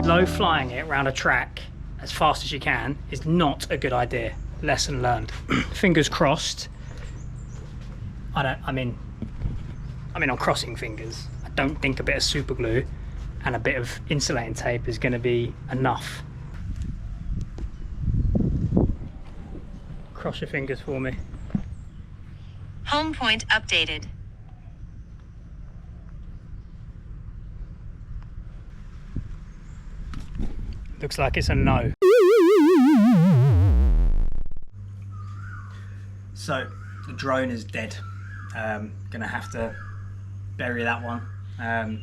low flying it around a track as fast as you can is not a good idea. Lesson learned. Fingers crossed. I mean I'm crossing fingers. I don't think a bit of super glue and a bit of insulating tape is going to be enough. Cross your fingers for me. Home point updated. Looks like it's a no. So the drone is dead. Gonna have to bury that one.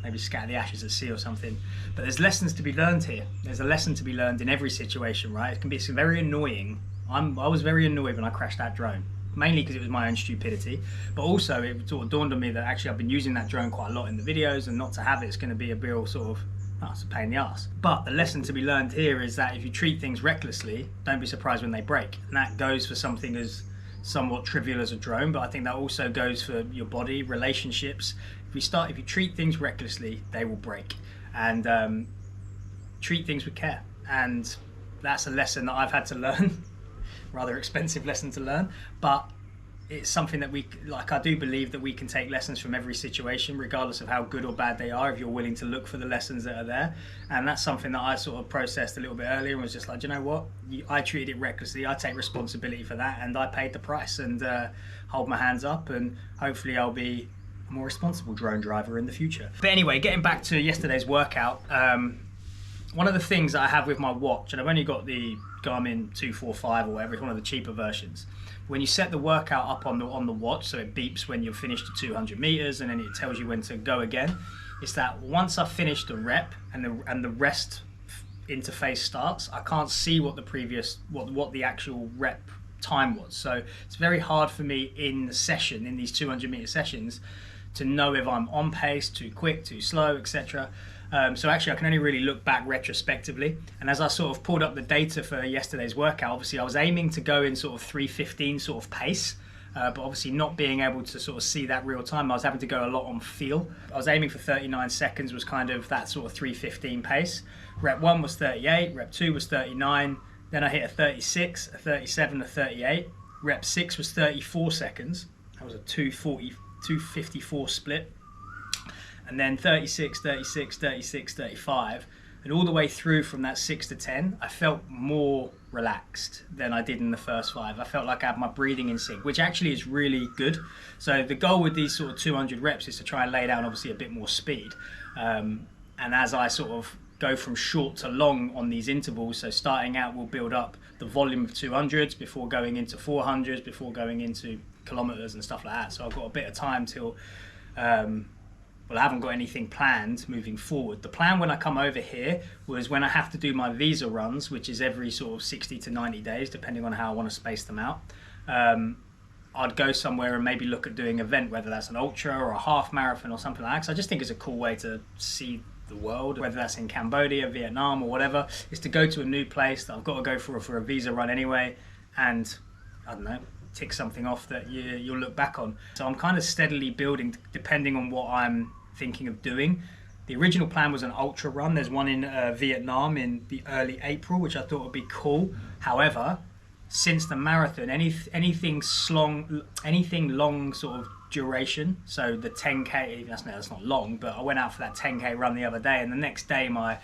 Maybe scatter the ashes at sea or something. But there's lessons to be learned here. There's a lesson to be learned in every situation, right? It can be very annoying. I was very annoyed when I crashed that drone, mainly because it was my own stupidity, but also it sort of dawned on me that actually I've been using that drone quite a lot in the videos, and not to have it's going to be a real sort of, oh, it's a pain in the ass. But the lesson to be learned here is that if you treat things recklessly, don't be surprised when they break. And that goes for something as somewhat trivial as a drone, but I think that also goes for your body, relationships. If you treat things recklessly, they will break. And treat things with care. And that's a lesson that I've had to learn. Rather expensive lesson to learn, but it's something that I do believe that we can take lessons from every situation, regardless of how good or bad they are, if you're willing to look for the lessons that are there. And that's something that I sort of processed a little bit earlier and was just like, you know what, I treated it recklessly, I take responsibility for that, and I paid the price, and hold my hands up, and hopefully I'll be a more responsible drone driver in the future. But anyway, getting back to yesterday's workout, one of the things that I have with my watch, and I've only got the Garmin 245 or whatever, it's one of the cheaper versions. When you set the workout up on the watch, so it beeps when you've finished the 200 meters, and then it tells you when to go again. It's that once I've finished the rep and the rest interface starts, I can't see what the actual rep time was. So it's very hard for me in the session, in these 200 meter sessions, to know if I'm on pace, too quick, too slow, etc. So actually I can only really look back retrospectively, and as I sort of pulled up the data for yesterday's workout, obviously I was aiming to go in sort of 3:15 sort of pace, but obviously not being able to sort of see that real time, I was having to go a lot on feel. I was aiming for 39 seconds, was kind of that sort of 3:15 pace. Rep 1 was 38, rep 2 was 39, then I hit a 36, a 37, a 38. Rep 6 was 34 seconds, that was a 254 split. And then 36, 36, 36, 35. And all the way through from that 6 to 10, I felt more relaxed than I did in the first 5. I felt like I had my breathing in sync, which actually is really good. So the goal with these sort of 200 reps is to try and lay down obviously a bit more speed. And as I sort of go from short to long on these intervals, so starting out we'll build up the volume of 200s before going into 400s, before going into kilometers and stuff like that. So I've got a bit of time till... well, I haven't got anything planned moving forward. The plan when I come over here was when I have to do my visa runs, which is every sort of 60 to 90 days, depending on how I want to space them out. I'd go somewhere and maybe look at doing an event, whether that's an ultra or a half marathon or something like that. Because I just think it's a cool way to see the world, whether that's in Cambodia, Vietnam or whatever, is to go to a new place that I've got to go for a visa run anyway. And I don't know, tick something off that you'll look back on. So I'm kind of steadily building depending on what I'm thinking of doing. The original plan was an ultra run. There's one in Vietnam in the early April, which I thought would be cool. However, since the marathon, anything long sort of duration, so the 10k, that's not long, but I went out for that 10k run the other day, and the next day my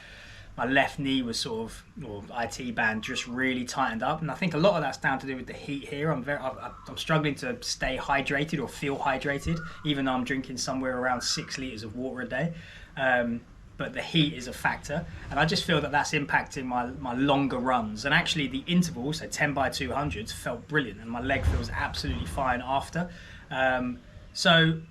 left knee was sort of, or IT band just really tightened up, and I think a lot of that's down to do with the heat here. I'm struggling to stay hydrated or feel hydrated, even though I'm drinking somewhere around 6 liters of water a day. But the heat is a factor, and I just feel that that's impacting my longer runs. And actually the intervals, so 10 by 200s, felt brilliant, and my leg feels absolutely fine after. So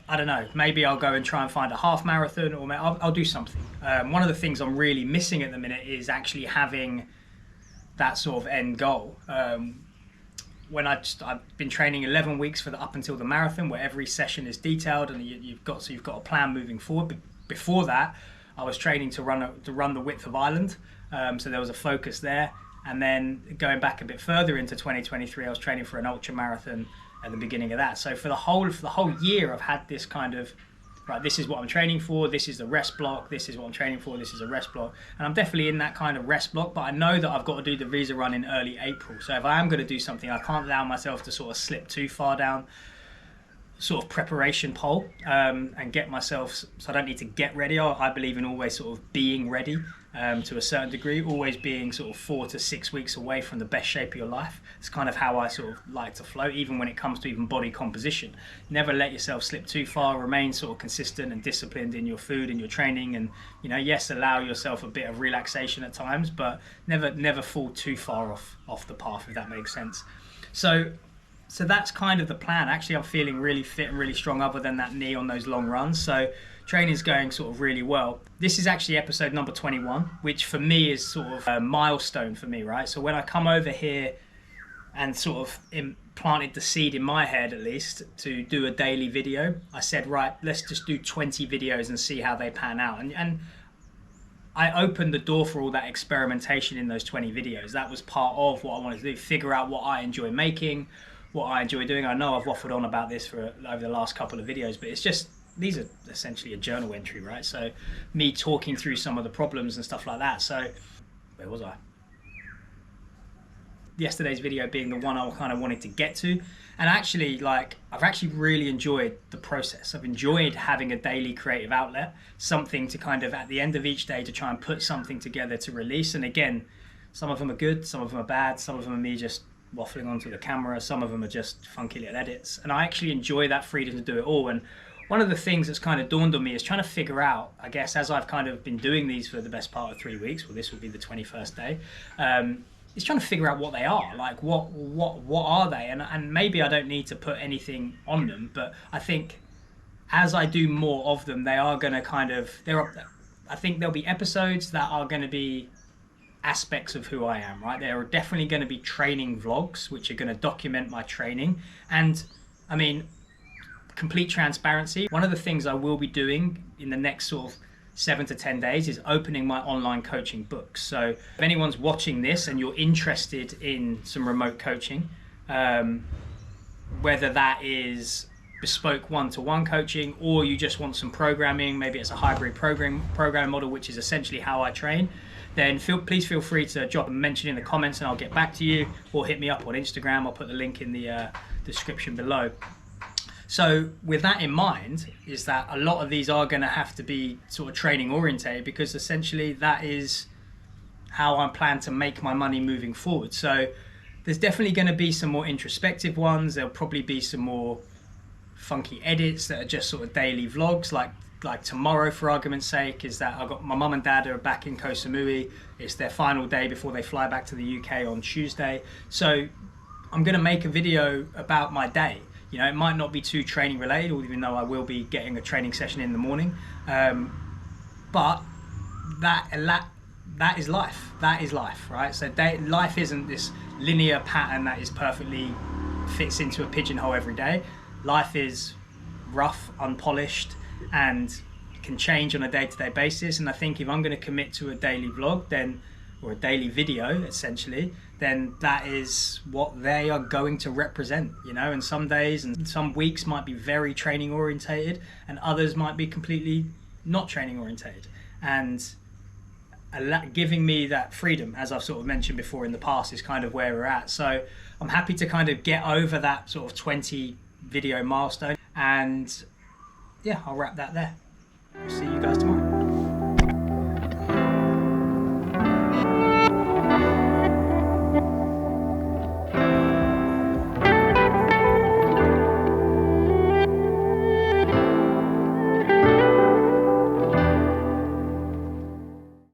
I don't know, maybe I'll go and try and find a half marathon, or I'll do something. One of the things I'm really missing at the minute is actually having that sort of end goal. When I've been training 11 weeks for up until the marathon, where every session is detailed and you've got a plan moving forward. But before that, I was training to run the width of Ireland, so there was a focus there. And then going back a bit further into 2023, I was training for an ultra marathon at the beginning of that. So for the whole year, I've had this kind of right, this is what I'm training for, this is the rest block, this is what I'm training for, this is a rest block. And I'm definitely in that kind of rest block, but I know that I've got to do the visa run in early April. So if I am going to do something, I can't allow myself to sort of slip too far down sort of preparation pole, and get myself, so I don't need to get ready. I believe in always sort of being ready, to a certain degree, always being sort of 4 to 6 weeks away from the best shape of your life. It's kind of how I sort of like to float, even when it comes to even body composition. Never let yourself slip too far, remain sort of consistent and disciplined in your food and your training, and yes, allow yourself a bit of relaxation at times, but never fall too far off the path, if that makes sense. So that's kind of the plan. Actually, I'm feeling really fit and really strong, other than that knee on those long runs. So training's going sort of really well. This is actually episode number 21, which for me is sort of a milestone for me, right? So when I come over here and sort of implanted the seed in my head, at least, to do a daily video, I said, right, let's just do 20 videos and see how they pan out. And I opened the door for all that experimentation in those 20 videos. That was part of what I wanted to do, figure out what I enjoy making, what I enjoy doing. I know I've waffled on about this for over the last couple of videos, but it's just, these are essentially a journal entry, right? So me talking through some of the problems and stuff like that. So where was I? Yesterday's video being the one I kind of wanted to get to. And actually, like, I've actually really enjoyed the process. I've enjoyed having a daily creative outlet, something to kind of at the end of each day to try and put something together to release. And again, some of them are good, some of them are bad, some of them are me just waffling onto the camera, some of them are just funky little edits, and I actually enjoy that freedom to do it all. And one of the things that's kind of dawned on me is trying to figure out, I guess, as I've kind of been doing these for the best part of 3 weeks, well, this will be the 21st day, is trying to figure out what they are, like what are they, and maybe I don't need to put anything on them, but I think as I do more of them, they are going to kind of, I think there'll be episodes that are going to be aspects of who I am, right? There are definitely going to be training vlogs which are going to document my training. And I mean, complete transparency, one of the things I will be doing in the next sort of 7 to 10 days is opening my online coaching books. So if anyone's watching this and you're interested in some remote coaching, whether that is bespoke one-to-one coaching, or you just want some programming, maybe it's a hybrid program model, which is essentially how I train, then please feel free to drop a mention in the comments and I'll get back to you, or hit me up on Instagram. I'll put the link in the description below. So with that in mind, is that a lot of these are going to have to be sort of training orientated, because essentially that is how I plan to make my money moving forward. So there's definitely going to be some more introspective ones. There'll probably be some more funky edits that are just sort of daily vlogs, like tomorrow, for argument's sake, is that I've got my mum and dad are back in Koh Samui. It's their final day before they fly back to the UK on Tuesday. So I'm going to make a video about my day. It might not be too training related, even though I will be getting a training session in the morning. But that is life. That is life, right? So life isn't this linear pattern that is perfectly fits into a pigeonhole every day. Life is rough, unpolished, and can change on a day-to-day basis. And I think if I'm going to commit to a daily vlog, then, or a daily video essentially, then that is what they are going to represent, and some days and some weeks might be very training orientated, and others might be completely not training orientated, and giving me that freedom, as I've sort of mentioned before in the past, is kind of where we're at. So I'm happy to kind of get over that sort of 20 video milestone, and yeah, I'll wrap that there. See you guys tomorrow.